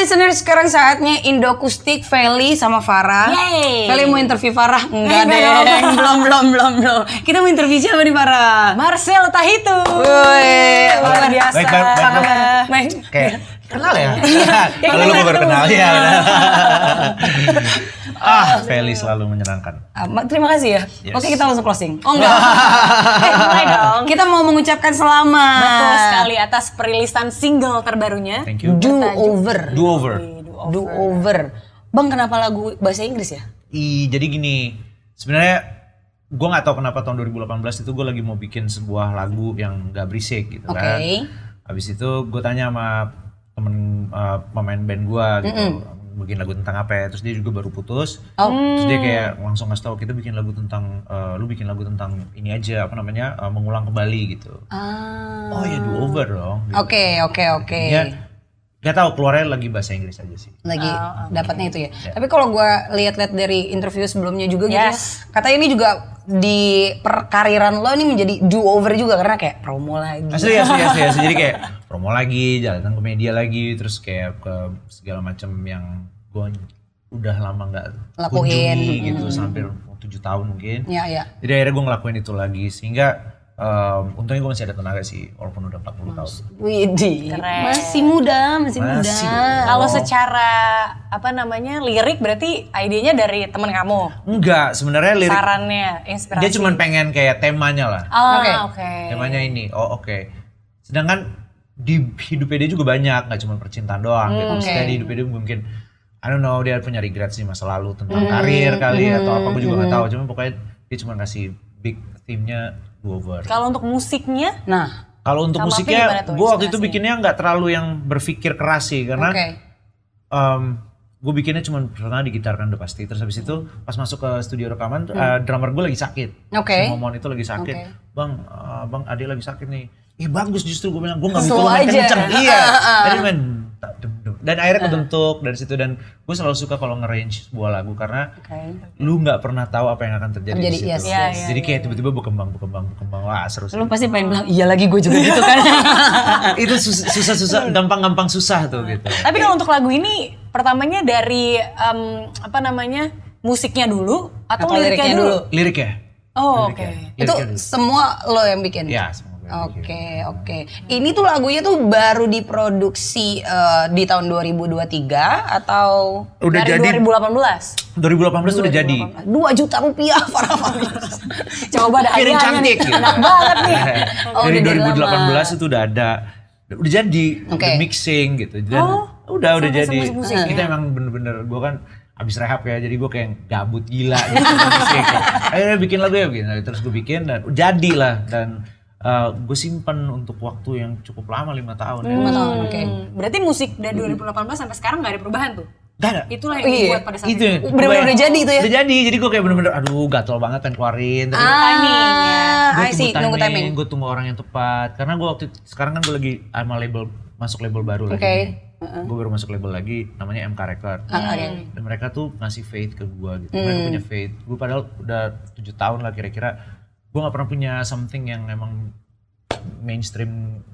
listeners, sekarang saatnya Indokustik Feli sama Farah. Yeay. Feli mau interview Farah? Enggak deh, belum. Kita mau interview siapa nih Farah? Marcel Tahitu. Woi, luar biasa. Baik. Kayak kenal ya? Kalau lu baru kenal ya. Feli selalu menyenangkan. Terima kasih ya. Yes. Oke, kita langsung closing. Oh enggak. Mulai dong. Kita mau mengucapkan selamat. Betul sekali atas perilisan single terbarunya. Thank you. Do Over. Do over. Bang, kenapa lagu bahasa Inggris ya? Jadi gini, sebenarnya gue nggak tahu kenapa tahun 2018 itu gue lagi mau bikin sebuah lagu yang gak berisik gitu kan. Habis itu gue tanya sama temen pemain band gue gitu, bikin lagu tentang apa ya. Terus dia juga baru putus. Terus dia kayak langsung ngasih tahu, kita bikin lagu tentang, lu bikin lagu tentang ini aja, apa namanya, mengulang kembali gitu. Oh ya, do over dong. Oke. Ya, gak tahu, keluarnya lagi bahasa Inggris aja sih. Lagi dapatnya itu ya. Tapi kalau gue lihat-lihat dari interview sebelumnya juga gitu ya, katanya ini juga di perkariran lo ini menjadi do over juga karena kayak promo lagi. Asli. Jadi kayak promo lagi, jalan ke media lagi, terus kayak ke segala macam yang gue udah lama nggak kunjungi gitu, sampai 7 tahun mungkin. Iya. Jadi akhirnya gue ngelakuin itu lagi, sehingga untungnya gue masih ada tenaga sih, walaupun udah 40 tahun. Widih, masih muda. Kalau secara apa namanya lirik berarti idenya dari teman kamu? Enggak, sebenarnya lirik. Sarannya, inspirasi. Dia cuma pengen kayak temanya lah. Oke. Temanya ini, oke. Sedangkan di hidupnya dia juga banyak, nggak cuma percintaan doang. Gitu. Maksudnya di hidupnya dia mungkin, I don't know, dia punya regret sih masa lalu tentang karir kali atau apa, gue juga nggak tahu. Cuma pokoknya dia cuma kasih big theme-nya do over. Kalau untuk musiknya? Kalau untuk musiknya, gue waktu itu bikinnya nggak terlalu yang berpikir keras sih, karena gue bikinnya cuma pernah di gitar kan udah pasti. Terus habis itu pas masuk ke studio rekaman, drummer gue lagi sakit. Si Momon itu lagi sakit. Bang Ade lagi sakit nih. Bagus justru, gue bilang gue nggak butuh main kenceng. Iya. Jadi main dan akhirnya kebentuk dari situ. Dan gue selalu suka kalau nge-range sebuah lagu karena lu nggak pernah tahu apa yang akan terjadi di situ. Jadi kayak tiba-tiba berkembang. Wah, seru. Lu pasti pengen bilang iya lagi, gue juga gitu kan. Itu susah, gampang susah tuh gitu. Tapi kalau untuk lagu ini pertamanya dari apa namanya, musiknya dulu atau liriknya dulu? Lirik ya. Oke. Itu semua lo yang bikin? Iya, semua. Oke. Ini tuh lagunya tuh baru diproduksi di tahun 2023 atau udah dari jadi 2018? 2018 udah jadi. 2 juta rupiah Farah Fahmi. Coba ada piring cantik nih. gitu. Enak banget nih. Dari 2018 itu udah ada. Udah jadi, udah mixing gitu. Dan udah jadi. Kita emang bener-bener, gue kan abis rehab ya, jadi gue kayak gabut gila gitu. Akhirnya bikin lagu ya begini. Terus gue bikin dan jadilah. Dan gue simpen untuk waktu yang cukup lama, 5 tahun. 5 tahun, Berarti musik dari 2018 sampai sekarang gak ada perubahan tuh? Gak ada. Itulah yang dibuat pada saat itu. Bener-bener udah jadi itu ya? Udah jadi gue kayak bener-bener aduh gatel banget pengen keluarin. Nunggu timing. Gue tunggu orang yang tepat. Karena gue sekarang kan gue lagi masuk label baru lagi. Gue baru masuk label lagi, namanya MK Record. Dan mereka tuh ngasih faith ke gue gitu. Mereka punya faith. Gue padahal udah 7 tahun lah kira-kira. Gue gak pernah punya something yang emang mainstream,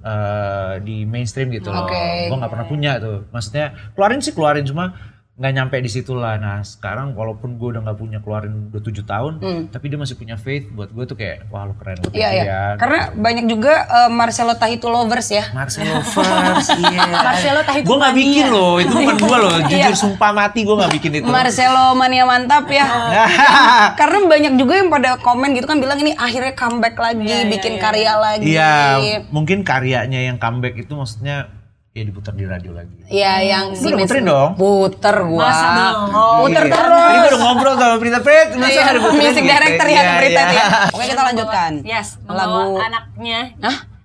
di mainstream gitu loh. Gue gak pernah punya tuh. Maksudnya keluarin cuma nggak nyampe di situ lah. Nah sekarang walaupun gue udah nggak punya keluarin udah 7 tahun, tapi dia masih punya faith buat gue tuh kayak wah lu keren banget. Iya. Karena banyak juga Marcelo Tahitu lovers ya. Marcelo lovers, iya. Marcelo Tahitu gue nggak bikin loh, itu bukan gue loh. Jujur sumpah mati gue nggak bikin itu. Marcelo mania mantap ya. Karena banyak juga yang pada komen gitu kan bilang ini akhirnya comeback lagi, bikin karya lagi. Iya, mungkin karyanya yang comeback itu maksudnya ya diputar di radio lagi. Iya, yang si puterin dong. Puter gua. Masa belum? Puter terus. Ini udah ngobrol sama Prita Pret, masa ada puterin. Music director ya Prita ya. Oke, kita lanjutkan. Lagu anaknya.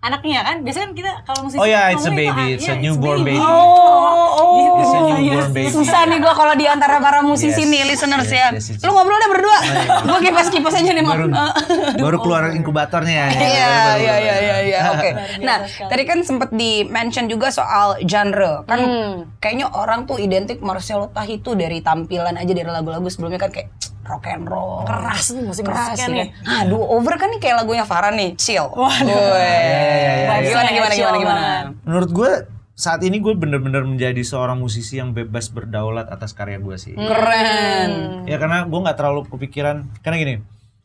Anaknya kan, biasanya kan kita kalau musisi. Oh ya, it's a baby, it's a newborn baby. It's a newborn baby. Susah nih gua kalau di antara para musisi nih, listeners ya. Lu ngobrol deh berdua. Gua kipas aja nih, Mam. Baru keluar inkubatornya ya. Iya. Oke. Nah, tadi kan sempat di-mention juga soal genre. Kan kayaknya orang tuh identik Marcelo Tahitu dari tampilan aja, dari lagu-lagu sebelumnya kan kayak rock and roll. Keras nih musik-musiknya nih. Do Over kan nih kayak lagunya Farah nih, chill. Waduh. Gimana? Menurut gue saat ini gue bener-bener menjadi seorang musisi yang bebas berdaulat atas karya gue sih. Keren. Ya karena gue nggak terlalu kepikiran, karena gini,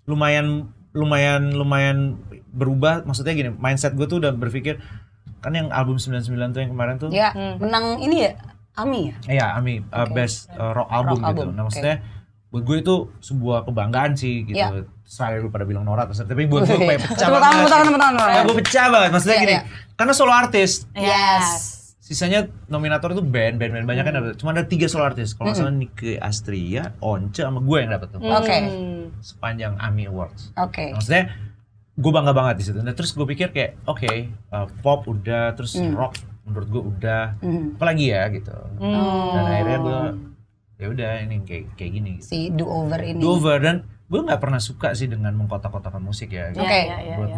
lumayan berubah. Maksudnya gini, mindset gue tuh udah berpikir, kan yang album 99 tuh yang kemarin tuh. Ya, menang ini ya, AMI ya? Iya, AMI, best rock album Rock gitu. album, Nah maksudnya buat gue itu sebuah kebanggaan sih gitu. Iya. Selain lu pada bilang norak, tapi buat gue kayak pecah Tepuk banget. tangan. Kayak gue pecah banget, maksudnya Iya, gini, iya. karena solo artis. Yes. Sisanya nominator itu band banyak kan dapet. Cuma ada 3 solo artis. Kalau nggak salah Nike Astria, Once sama gue yang dapet tuh. Oke. Sepanjang AMI Awards. Oke. Maksudnya gue bangga banget di situ. Nah, terus gue pikir kayak oke, pop udah, terus rock menurut gue udah. Apalagi ya gitu. Dan akhirnya gue ya udah ini kayak gini gitu. Si Do Over ini. Do over, dan gue nggak pernah suka sih dengan mengkotak-kotakan musik ya. Gitu. Oke. Buat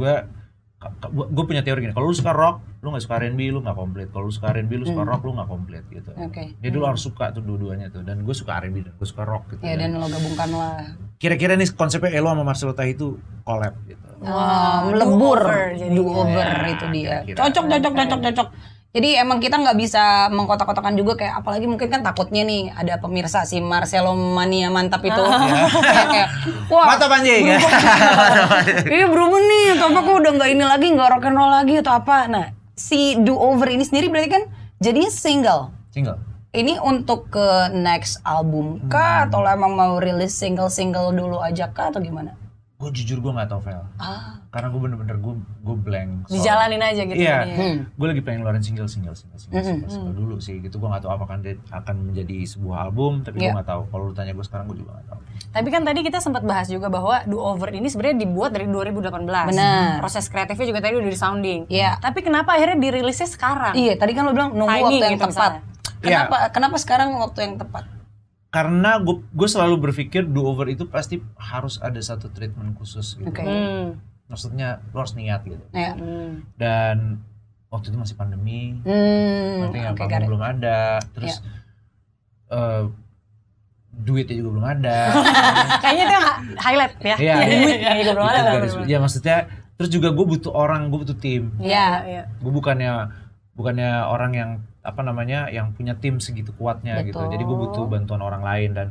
gue punya teori gini, kalau lu suka rock, lu nggak suka R&B, lu nggak komplit. Kalau lu suka R&B, lu suka rock, lu nggak komplit gitu. Oke. Jadi lu harus suka tuh dua-duanya tuh. Dan gue suka R&B dan gue suka rock gitu. Ya dan lo gabungkan lah. Kira-kira nih konsepnya Elo sama Marcelo Tahi itu collab gitu. Wah, melebur. jadinya. Do over itu dia. Kira-kira. Cocok. Jadi emang kita nggak bisa mengkotak-kotakan juga kayak apalagi mungkin kan takutnya nih ada pemirsa si Marcelo Mania mantap itu kayak wah Mata anjing. iya berubah nih atau apa kok udah nggak ini lagi nggak rock and roll lagi atau apa. Nah si Do Over ini sendiri berarti kan jadinya single. Ini untuk ke next album kah atau lo emang mau rilis single dulu aja kah atau gimana? Gue jujur gue nggak tahu Vel. Karena gue bener-bener gue blank. Dijalanin aja gitu. Iya. jadinya. Gue lagi pengen ngeluarin single dulu sih gitu. Gue nggak tahu apakah akan menjadi sebuah album, tapi gue nggak tahu. Kalau lu tanya gue sekarang, gue juga nggak tahu. Tapi kan tadi kita sempat bahas juga bahwa Do Over ini sebenarnya dibuat dari 2018. Benar. Proses kreatifnya juga tadi udah di sounding. Iya. Tapi kenapa akhirnya dirilisnya sekarang? Iya tadi kan lo bilang nunggu Timing waktu yang gitu tepat. Iya. Kenapa sekarang waktu yang tepat? Karena gue selalu berpikir Do Over itu pasti harus ada satu treatment khusus gitu. Oke. Maksudnya lo harus niat gitu. Ya. Dan waktu itu masih pandemi, nanti oke, apa got it. belum ada, terus duitnya juga belum ada. Kayaknya itu yang highlight ya. Iya. Duit yang juga belum ada. Itu garis, ya maksudnya terus juga gue butuh orang, gue butuh tim. Iya. Gue bukannya orang yang apa namanya yang punya tim segitu kuatnya gitu. Jadi gue butuh bantuan orang lain dan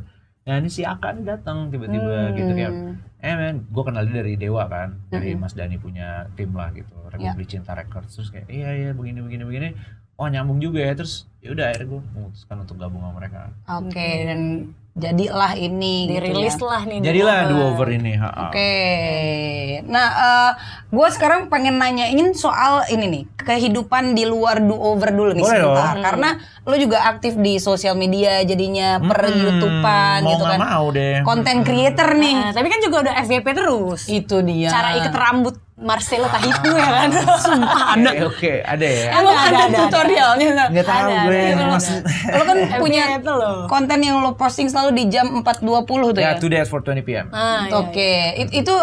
ya ini si Aka nih datang tiba-tiba gitu kayak men, gue kenal dia dari Dewa kan, dari Mas Dani punya tim lah gitu, Republik Cinta Records. Terus kayak iya begini, oh nyambung juga ya, terus ya udah akhirnya gue memutuskan untuk gabung sama mereka. Oke, dan jadilah ini Dirilis gitu ya. lah nih. Jadilah Do Over ini. Oke. Nah, gue sekarang pengen nanyain soal ini nih, kehidupan di luar Do Over dulu nih Boleh sebentar. dong. Karena lo juga aktif di sosial media jadinya per YouTubean mau gitu nggak kan. mau deh. Konten creator nih. Nah, tapi kan juga udah FYP terus. Itu dia. Cara ikat rambut Marcelo Tahitu ya kan. Sumpah ada. Oke, ada ya. Emang Ada, ada ada. tutorialnya nggak? Nggak tahu Ada, gue. ada. Maksud, Lo kan punya FYP loh. konten yang lo posting selalu di jam 4.20 tuh ya? ya, 2 days for 20 PM. Oke, itu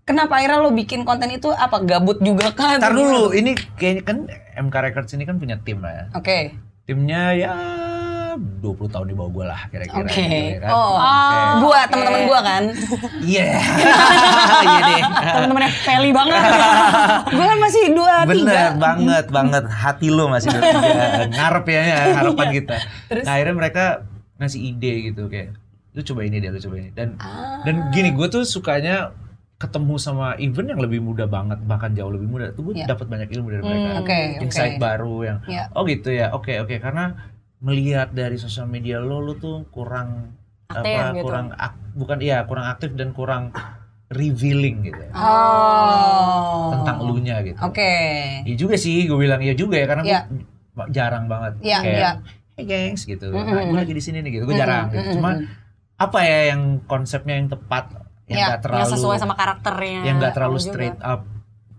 kenapa akhirnya lo bikin konten itu apa gabut juga kan? Ntar dulu, ini kayaknya kan MK Records ini kan punya tim lah ya. Oke. Timnya ya 20 tahun di bawah gue lah kira-kira. Oke. Gitu, ya kan? Oh, gua teman-teman gua kan. Iya. Iya deh. Temen-temennya Feli banget. Gua kan masih 23. Bener banget. Hati lo masih 23. Ngarep ya harapan kita. Nah, akhirnya mereka ngasih ide gitu kayak lu coba ini deh, lu coba ini. Dan gini, gue tuh sukanya ketemu sama event yang lebih muda banget, bahkan jauh lebih muda. Tuh gue dapat banyak ilmu dari mereka. Oke. Insight baru yang oh gitu ya. Oke, karena melihat dari sosial media lo tuh kurang Aktif gitu. kurang aktif dan kurang revealing gitu. Tentang elunya gitu. Oke. Iya juga sih, gue bilang iya juga ya karena gue jarang banget Iya, kayak iya. hey gengs gitu. Nah, gue lagi di sini nih gitu. Gue jarang gitu. Cuma apa ya yang konsepnya yang tepat yang enggak terlalu Yang sesuai sama karakternya. yang enggak terlalu Kamu juga. straight up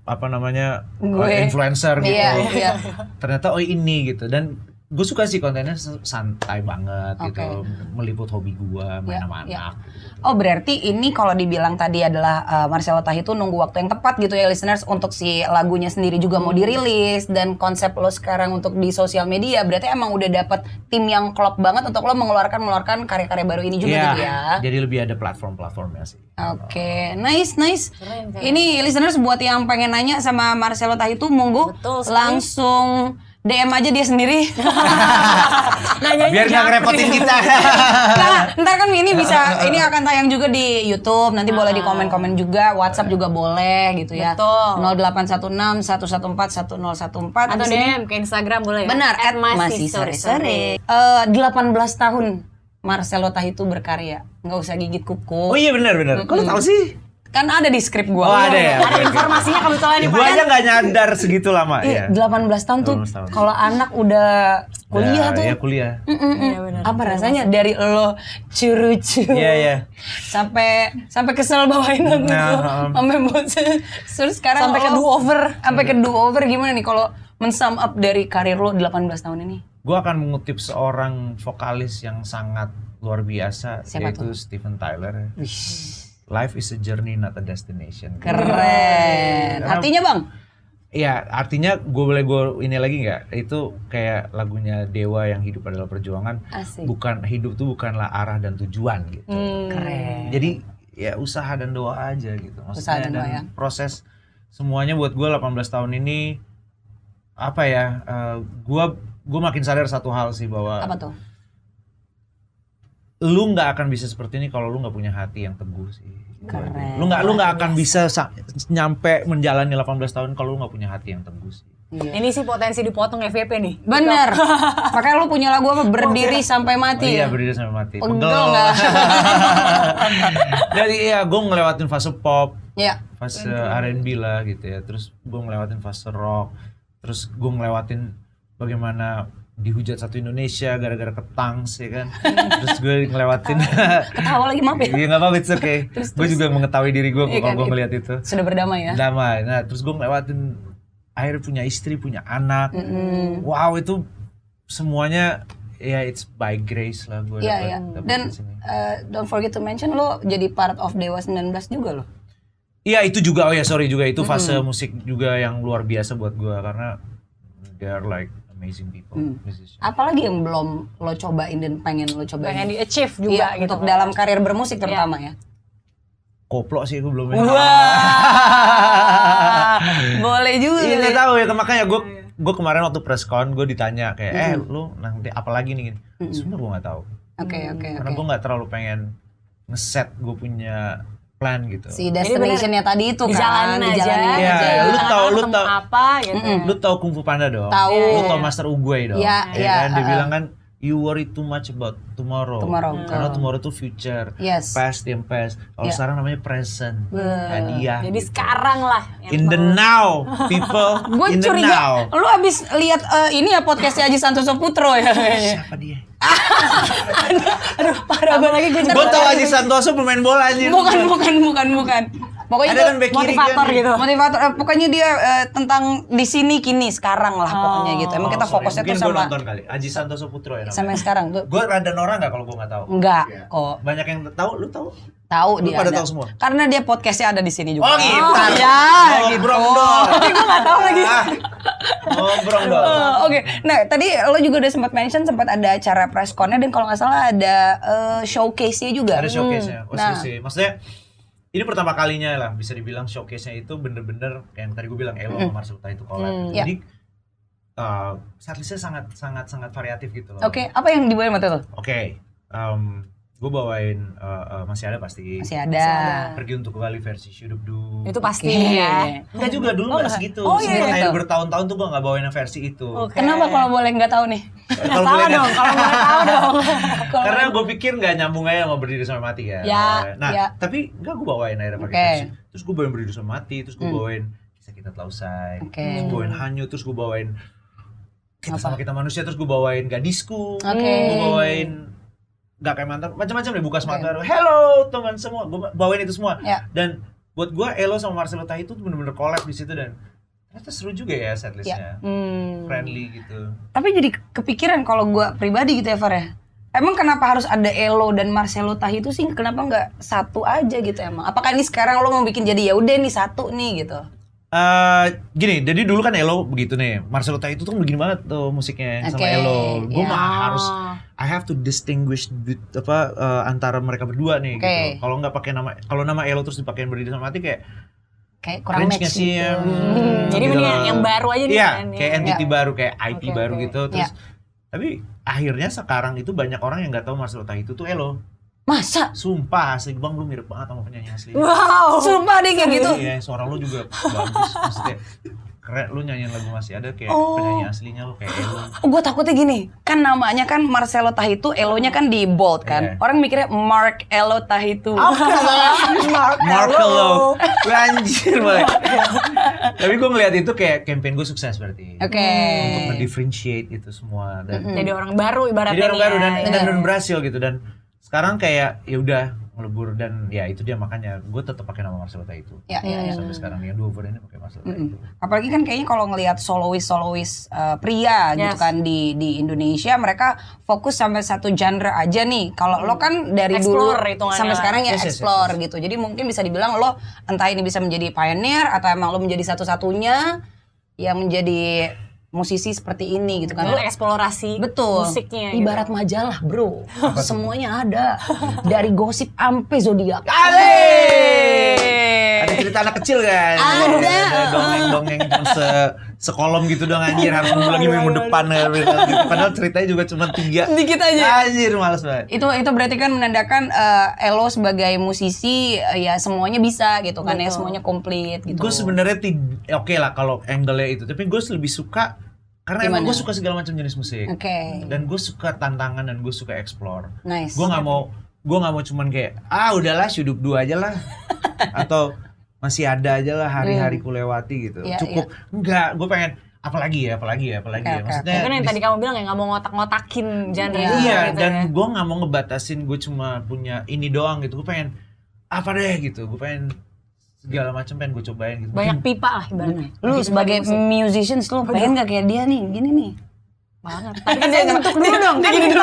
apa namanya Gue. influencer gitu. Iya. Ternyata ini gitu dan gue suka sih kontennya santai banget gitu, meliput hobi gue, main sama anak. Oh berarti ini kalau dibilang tadi adalah Marcelo Tahitu nunggu waktu yang tepat gitu ya listeners untuk si lagunya sendiri juga mau dirilis dan konsep lo sekarang untuk di sosial media berarti emang udah dapet tim yang klop banget untuk lo mengeluarkan karya-karya baru ini juga gitu ya. Jadi lebih ada platform-platformnya sih. Oke, nice. Ini listeners buat yang pengen nanya sama Marcelo Tahitu monggo Betul sekali. langsung DM aja dia sendiri. Biar nggak ngerepotin kita. Nah, ntar kan ini akan tayang juga di YouTube. Nanti boleh di komen-komen juga, WhatsApp juga boleh gitu ya. Betul. 0816 114 1014 Atau DM ke Instagram boleh ya? Benar, masih sore-sore. 18 tahun Marcelo Tahitu berkarya. Nggak usah gigit kuku. Oh iya benar. Kok lu tahu sih? Kan ada di skrip gua. Oh ada ya. Ada informasinya kebetulan nih Gue Pak. aja nggak nyadar segitu lama ya. 18 tahun tuh 18 tahun. kalau anak udah kuliah tuh. Ya kuliah. Iya benar. Apa rasanya dari lo curu-curu Iya. sampai kesel bawain lagu Nah, itu sampai bosan. Terus sekarang Sampai ke lo- do-over. Sampai ke do-over gimana nih kalau men-sum up dari karir lo 18 tahun ini? Gue akan mengutip seorang vokalis yang sangat luar biasa, Siapa yaitu Steven Tyler. Life is a journey, not a destination. Keren. Karena- Artinya bang? Iya, artinya gue ini lagi nggak? Itu kayak lagunya Dewa yang hidup adalah perjuangan. Asik. Bukan hidup tuh bukanlah arah dan tujuan gitu. Keren. Jadi ya usaha dan doa aja gitu. Usaha dan doa ya. Proses semuanya buat gue 18 tahun ini apa ya? Gue makin sadar satu hal sih bahwa Apa tuh? lu nggak akan bisa seperti ini kalau lu nggak punya hati yang teguh sih. Keren. Lu nggak akan bisa nyampe menjalani 18 tahun kalau lu nggak punya hati yang teguh sih. Ini sih potensi dipotong FVP nih. Bener. Makanya lo punya lagu apa? Berdiri sampai mati Iya ya? berdiri sampai mati. Pegel nggak? Jadi iya gue ngelewatin fase pop, Iya. fase R&B lah gitu ya. Terus gue ngelewatin fase rock. Terus gue ngelewatin bagaimana dihujat satu Indonesia gara-gara ketangs ya kan. Terus gue ngelewatin Ketawa lagi maaf ya? Iya nggak apa-apa, it's okay. Gue juga mengetahui diri gue Iya kalau kan, gue ngeliat itu. Sudah berdamai ya? Damai. Nah terus gue ngelewatin akhirnya punya istri, punya anak. Wow itu semuanya ya it's by grace lah gue Iya, iya. Dan don't forget to mention lo jadi part of Dewa 19 juga lo. Iya itu juga, oh ya sorry juga itu fase musik juga yang luar biasa buat gue karena they are like amazing people, musicians. Apalagi yang belum lo cobain dan pengen lo cobain? Pengen di-achieve juga Iya, gitu. untuk dalam karir bermusik terutama ya. Koplo sih gue belum. Boleh juga. Iya nggak tahu ya makanya gue kemarin waktu press con gue ditanya kayak lu nanti apa lagi nih gini. Sebenarnya gue nggak tahu. Oke. Karena gue nggak terlalu pengen ngeset gue punya plan gitu. Si destination-nya tadi itu kan. Dijalanin aja. dijalanin Iya, aja. lu tahu apa gitu. Lu tahu Kung Fu Panda dong? Tahu. Lu tahu Master Uguay dong? Iya, Ya iya, kan? Dia bilang kan you worry too much about tomorrow. Karena tomorrow itu future. Yes. Past yang past. Kalau sekarang namanya present. Hadiah. Jadi gitu. sekarang lah. In the now, people. Gue In the now. curiga, lu abis lihat ini ya podcastnya Aji Santoso Putro ya kayaknya. Siapa dia? Aduh, parah banget lagi gue. Gue tau Aji Santoso pemain bola anjir. Bukan. Pokoknya Ada itu kan back kiri motivator kan? gitu. motivator. Pokoknya dia tentang di sini kini sekarang lah pokoknya gitu. Emang kita sorry, fokusnya tuh mungkin gue sama nonton kali. Aji Santoso Putro ya namanya. sampai sekarang tuh. Gue rada norak gak kalau gue gak tahu? Enggak kok. Banyak yang tahu, lu tahu? Tahu Lu dia pada ada. tahu semua? Karena dia podcastnya ada di sini juga. Oh gitu. Ya, gitu. Ngobrol dong. Gue nggak tahu lagi. Ngobrol dong. Oke, nah tadi lo juga udah sempat mention sempat ada acara press con-nya dan kalau nggak salah ada showcase-nya juga. Ada showcase-nya. Nah. Sih. Maksudnya ini pertama kalinya lah bisa dibilang showcase-nya itu bener-bener kayak yang tadi gue bilang Elo sama Marcel itu collab. Iya. Jadi setlist-nya sangat variatif gitu loh. Oke, apa yang dibawain waktu itu? Oke. Gue bawain masih ada pasti. Masih ada. Pergi untuk kembali versi Shudubdu. Itu pasti Oke. ya. Enggak juga dulu nggak segitu. Oh, iya, Sempat iya. kayak bertahun-tahun tuh gue nggak bawain yang versi itu. Oke. Kenapa kalau boleh nggak tahu nih? Kalau Salah boleh dong, kalau boleh tahu dong. Karena gue pikir nggak nyambung aja sama berdiri sampai mati kan. Ya, Nah, ya. tapi nggak gue bawain akhirnya pakai Oke. versi. Terus gue bawain berdiri sampai mati, terus gue bawain kisah kita telah usai. Oke. Terus gue bawain hanyut, terus gue bawain kita sama kita manusia, terus gue bawain gadisku. Oke. Gue bawain nggak kayak mantan, macam-macam deh buka smart baru. Hello teman semua, gue bawain itu semua. Ya. Dan buat gue Elo sama Marcelo Tahi itu bener-bener collab di situ dan ternyata seru juga ya setlistnya. Friendly gitu. Tapi jadi kepikiran kalau gue pribadi gitu ya Far ya. Emang kenapa harus ada Elo dan Marcelo Tahi itu sih? Kenapa nggak satu aja gitu emang? Apakah ini sekarang lo mau bikin jadi ya udah nih satu nih gitu? Gini, jadi dulu kan Elo begitu nih. Marcelo Tahi itu tuh begini banget tuh musiknya sama Oke, Elo. Gue ya. mah harus I have to distinguish antara mereka berdua nih Oke. gitu. Kalau nggak pakai nama, kalau nama Elo terus dipakein berdiri sama mati kayak kayak kurang cringe match gak sih gitu. Jadi gitu mending loh. yang baru aja nih Iya, kan, ya. kayak entity baru, kayak IP Oke, baru oke. gitu. Terus tapi akhirnya sekarang itu banyak orang yang nggak tahu Marcelo Tahitu tuh Elo. Masa? Sumpah, asli bang lu mirip banget sama penyanyi asli. Wow. Sumpah deh kayak gitu. Iya, suara lu juga bagus, maksudnya keren, lu nyanyiin lagu masih ada kayak penyanyi aslinya lu kayak Elo. Gue takutnya gini, kan namanya kan Marcelo Tahitu, Elonya kan di bold kan. Iya. Orang mikirnya Mark Elo Tahitu. Marcelo, anjir boleh. Tapi gue ngeliat itu kayak campaign gue sukses berarti. Oke. Untuk ngedifferentiate itu semua dan Jadi orang baru ibaratnya. jadi orang nih baru ya. dan berhasil gitu, dan sekarang kayak ya udah ngelebur, dan ya itu dia makanya gue tetap pakai nama Marcelo Tahitu. Ya, ya. Sampai sekarang yang dua ini pakai Marcelo Tahitu. Apalagi kan kayaknya kalau ngelihat solois pria gitu Yes. kan di Indonesia, mereka fokus sampai satu genre aja nih. Kalau lo kan dari Explore dulu hitungannya sampai lah. sekarang ya Yes, yes, explore gitu. Jadi mungkin bisa dibilang lo entah ini bisa menjadi pioneer atau emang lo menjadi satu-satunya yang menjadi musisi seperti ini gitu kan. Lu Lo eksplorasi betul. musiknya. Ibarat majalah, bro. Semuanya ada. Dari gosip ampe zodiak. Ada cerita anak kecil kan? Ada. Dongeng-dongeng cuma sekolom gitu dong anjir, harus nunggu lagi minggu depan ya. Padahal ceritanya juga cuma 3. Dikit aja. Anjir, males banget. Itu berarti kan menandakan Elo sebagai musisi ya semuanya bisa gitu kan ya, semuanya komplit gitu. Gue sebenarnya oke lah kalau angle-nya itu, tapi gue lebih suka karena emang gue suka segala macam jenis musik. Oke. Dan gue suka tantangan dan gue suka explore. Nice. Gue nggak mau cuman kayak udahlah hidup dua aja lah atau masih ada aja lah hari-hari ku lewati gitu. Iya, Cukup enggak, gue pengen apalagi ya. Maksudnya Kan yang tadi kamu bilang ya nggak mau ngotak-ngotakin genre iya, gitu dan ya. gue nggak mau ngebatasin gue cuma punya ini doang gitu. Gue pengen apa deh gitu. Gue pengen segala macam pengen gue cobain gitu. Banyak pipa lah ibaratnya. Lu sebagai musician lu pengen gak kayak dia nih, gini nih. Banget. Tapi kan dia bentuk dulu dong, kan gitu.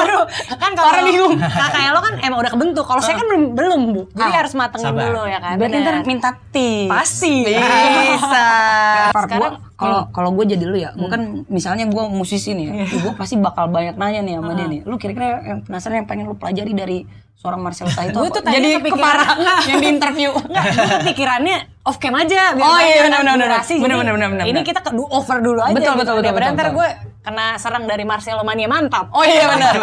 Kan kalau kakak lo kan emang udah kebentuk. Kalau saya kan belum, Bu. Jadi harus matengin sabar. dulu ya kan. Berarti ntar minta tips. Pasti. Bisa. Sekarang- Kalau gue jadi lu ya, gue kan misalnya gue musisi nih ya, gue pasti bakal banyak nanya nih sama dia nih. Lu kira-kira yang penasaran yang pengen lu pelajari dari seorang Marcelo Tahitu Gue apa? tuh tadi kepikiran yang di interview. Gue pikirannya off cam aja biar Oh, banyak iya, yang benar. durasi. Jadi Benar. Ini kita do over dulu aja. Betul, gitu. betul. Daripada ntar betul. gue kena serang dari Marcelo Mania mantap. Oh iya benar.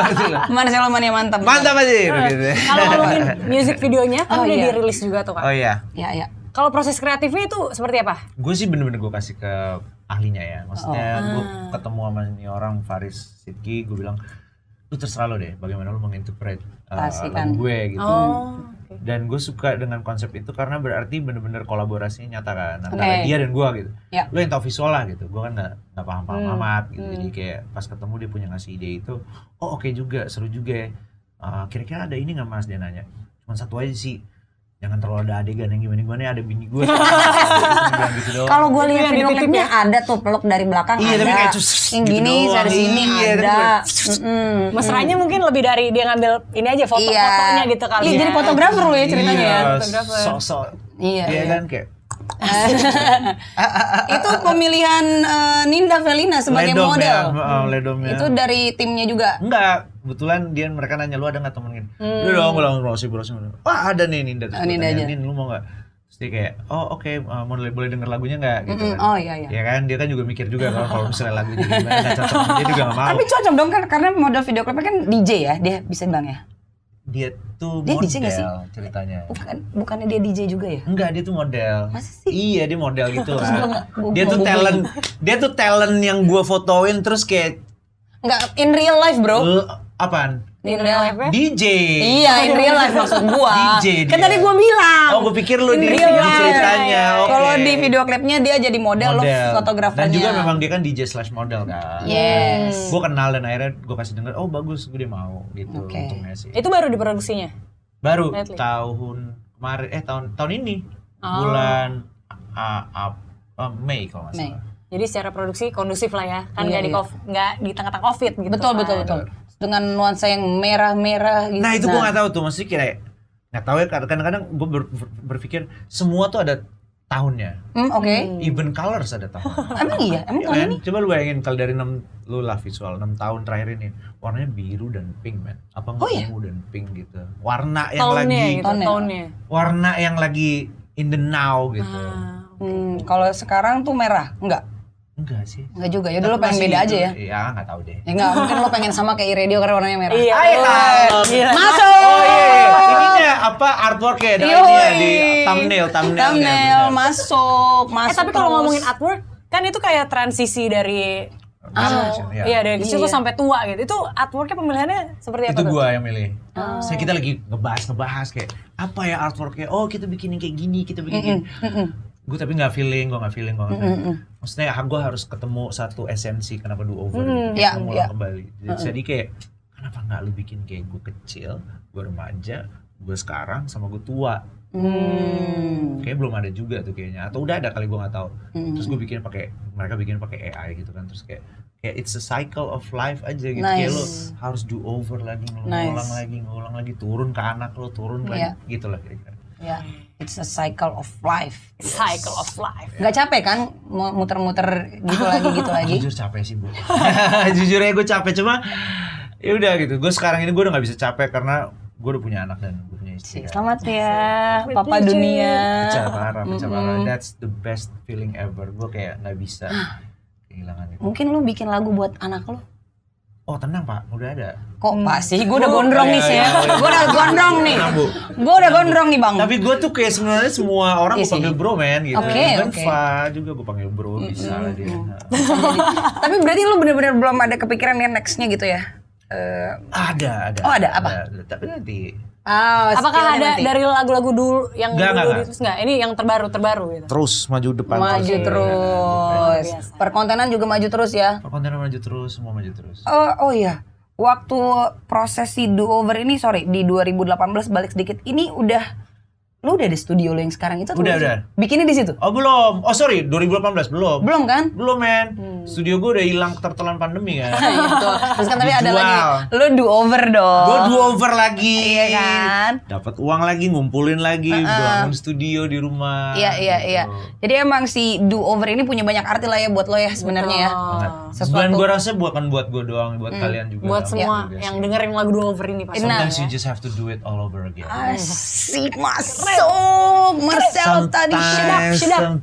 Marcelo Mania mantap. Mantap aja gitu. Kalau ngomongin music videonya kan Oh, udah iya. dirilis juga tuh, Kak. Oh iya. Ya. Kalau proses kreatifnya itu seperti apa? Gue sih bener-bener gue kasih ke ahlinya ya. Maksudnya gue ketemu sama ini orang Faris Sidki, gue bilang lu terserah lo deh bagaimana lo menginterpret Pastikan. lagu gue gitu. Oh. Dan gue suka dengan konsep itu karena berarti bener-bener kolaborasinya nyata kan antara dia dan gue gitu. Ya. Lo yang tau visual lah gitu, gue kan nggak paham amat gitu. Jadi kayak pas ketemu dia punya ngasih ide itu, oh oke juga, seru juga ya. Kira-kira ada ini nggak mas, dia nanya. Cuma satu aja sih, jangan terlalu ada adegan yang gimana ada bini gue. Gitu doang. Kalau gue lihat Itu yang video dititip klipnya ada tuh peluk dari belakang Iya, ada. tapi kayak yang gitu gini doang. dari sini Iya, ada. Mesranya mungkin lebih dari dia ngambil ini aja foto-fotonya gitu kali Iya, ya. jadi fotografer lu ya ceritanya ya. fotografer. Sok-sok. Iya. Kan kayak Itu pemilihan Ninda Velina sebagai Ledom model. ya, Ledom ya. Itu dari timnya juga. Enggak, kebetulan mereka nanya lu ada nggak temen gini? Udah dong, gue langsung browsing. Wah ada nih Ninda. Terus Ninda gua tanya, aja. Nin lu mau nggak? Terus dia kayak, oh oke, boleh denger lagunya nggak? Gitu kan. Oh iya. Ya kan, dia kan juga mikir juga kalau misalnya lagunya gimana nggak cocok, dia juga nggak mau. Tapi cocok dong kan karena model video klipnya kan DJ ya, dia bisa bilang ya. Dia tuh Dia model DJ nggak sih? ceritanya. Bukannya dia DJ juga ya? Enggak, dia tuh model. Masa sih? Iya, dia model gitu Terus lah. gua nggak- gua- Dia gua tuh googling. dia tuh talent yang gua fotoin terus kayak Enggak in real life, bro. apaan? In real life ya? DJ. Iya, in real life maksud gua. DJ Kan dia. tadi gua bilang. Oh, gue pikir lu In di real life. ceritanya. Oke. Kalau di video klipnya dia jadi model, lo fotografernya. Dan juga memang dia kan DJ/model kan. Yes. Gue kenal dan akhirnya gue kasih denger, oh bagus, gue dia mau gitu. Oke. Untungnya sih. Itu baru diproduksinya. Baru Lately. tahun kemarin, tahun ini bulan Mei kalau nggak Mei. salah. Jadi secara produksi kondusif lah ya. Kan Iya, nggak di tengah-tengah Covid gitu. Betul. kan. Dengan nuansa yang merah-merah gitu. Nah itu gue nggak tahu tuh, maksudnya kayak nggak tahu ya. Kadang-kadang gue berpikir semua tuh ada tahunnya. Oke. Even colors ada tahun. Emang iya? Emang Ya tahun kan? ini? Coba lu bayangin kalau dari 6 lu lah visual 6 tahun terakhir ini warnanya biru dan pink man. Apa enggak iya? ungu dan pink gitu. Warna yang Tone-nya lagi gitu, tone-nya. warna yang lagi in the now gitu. Kalau sekarang tuh merah, enggak? Enggak sih. Enggak juga. Ya dulu pengen beda aja ya. Iya, enggak tahu deh. Ya enggak, mungkin lo pengen sama kayak iRadio karena warnanya merah. Iya. Gila. Masuk. Oh iya, ininya apa artworknya ada ininya di thumbnail. Thumbnail masuk. Tapi kalau terus. ngomongin artwork, kan itu kayak transisi dari iya dari kecil tuh sampai tua gitu. Itu artworknya pemilihannya seperti apa Itu tuh? gua yang milih. Kita lagi ngebahas kayak apa ya artworknya. Oh kita bikin kayak gini, kita bikin gue tapi nggak feeling. Maksudnya gue harus ketemu satu esensi kenapa do over gitu. Iya, Mengulang kembali. Jadi kayak kenapa nggak lu bikin kayak gue kecil, gue remaja, gue sekarang sama gue tua. Kayak belum ada juga tuh kayaknya. Atau udah ada kali gue nggak tahu. Terus gue mereka bikin pakai AI gitu kan. Terus kayak it's a cycle of life aja gitu. Kayak lo harus do over lagi, ngulang lagi, turun ke anak lo, turun lagi, gitulah kira-kira. Ya, it's a cycle of life. Cycle of life. Gak capek kan muter-muter gitu lagi? Jujur capek sih bu. Jujur aja gue capek, cuma ya udah gitu. Gue sekarang ini gue udah nggak bisa capek karena gue udah punya anak dan gue punya istri. Selamat ya, Papa Dunia. Pecah parah. That's the best feeling ever. Gue kayak nggak bisa kehilangan itu. Mungkin lu bikin lagu buat anak lu? Oh tenang pak, udah ada. Kok Pak sih? Gue udah gondrong nih sih ya. Gue udah gondrong nih. Gue udah gondrong nih bang. Tapi gue tuh kayak sebenarnya semua orang gue panggil bro men gitu. Dan Fa juga gue panggil bro, bisa lah dia. Tapi berarti lu bener-bener belum ada kepikiran ya nextnya gitu ya? Ada. Oh ada apa? Tapi nanti. Apakah ada dari lagu-lagu dulu yang Enggak. terus nggak? Ini yang terbaru gitu. Terus maju depan. Maju terus. Perkontenan juga maju terus ya? Perkontenan maju terus, semua maju terus. Oh iya. Waktu prosesi do over ini, di 2018 balik sedikit, ini lu udah di studio lo yang sekarang itu? Udah. Bikinnya di situ? Oh belum. Oh sorry, 2018 belum. Belum kan? Belum men. Studio gue udah hilang tertelan pandemi kan. Gitu. Terus kan tapi ada Dijual. lagi, lu do over dong. Gue do over lagi. Iya kan? Dapat uang lagi, ngumpulin lagi, bangun studio di rumah. Iya. Gitu. Jadi emang si do over ini punya banyak arti lah ya buat lo ya sebenarnya ya. Dan gue rasa bukan buat gue doang, buat kalian juga. Buat semua yang dengerin lagu Do Over ini pasti. Sometimes you just have to do it all over again. Asik masuk Marcel tadi sedap.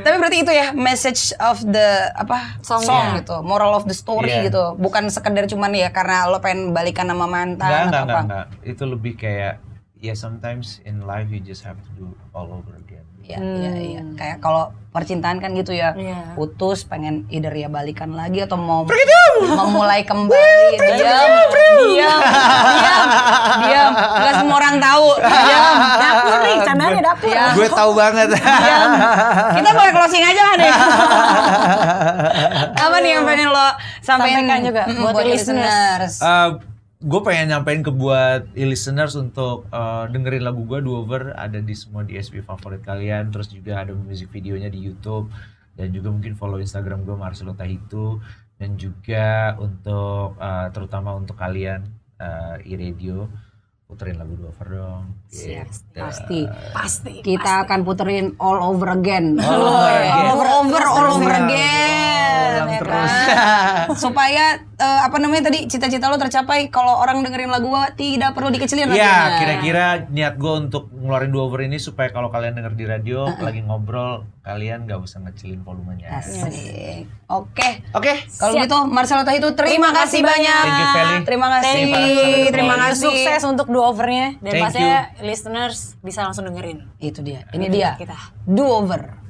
Tapi berarti itu ya message of the song gitu, moral of the story gitu. Bukan sekedar cuman ya karena lo pengen balikan sama mantan atau apa. Enggak. Itu lebih kayak sometimes in life you just have to do all over again. Iya. Kayak kalau percintaan kan gitu ya. Putus pengen either ya balikan lagi atau mau memulai kembali. Diam. Enggak semua orang tahu. Diam. Dapur nih, candanya dapur. Gue tahu banget. Diam. Kita boleh closing aja lah deh. Apa nih yang pengen lo sampaikan juga buat listeners? Gue pengen nyampein buat listeners untuk dengerin lagu gue Do Over, ada di semua DSP favorit kalian, terus juga ada music videonya di YouTube, dan juga mungkin follow Instagram gue Marcelo Tahitu, dan juga untuk terutama untuk kalian iRadio, puterin lagu Do Over dong. Siap, pasti. Kita akan puterin all over again. All over again. Ya Terus. Kan? Supaya tadi cita-cita lo tercapai. Kalau orang dengerin lagu gua tidak perlu dikecilin lagunya. Ya, kira-kira niat gue untuk ngeluarin Do Over ini supaya kalau kalian denger di radio lagi ngobrol, kalian gak usah ngecilin volumenya. Asik. Oke. Kalau Siap. gitu Marcelo Tahitu terima kasih banyak. Thank you Feli. Terima kasih. Terima kasih. Sukses untuk Do Over-nya dan Thank pastinya listeners bisa langsung dengerin. Itu dia. Ini dia. Kita. Do Over.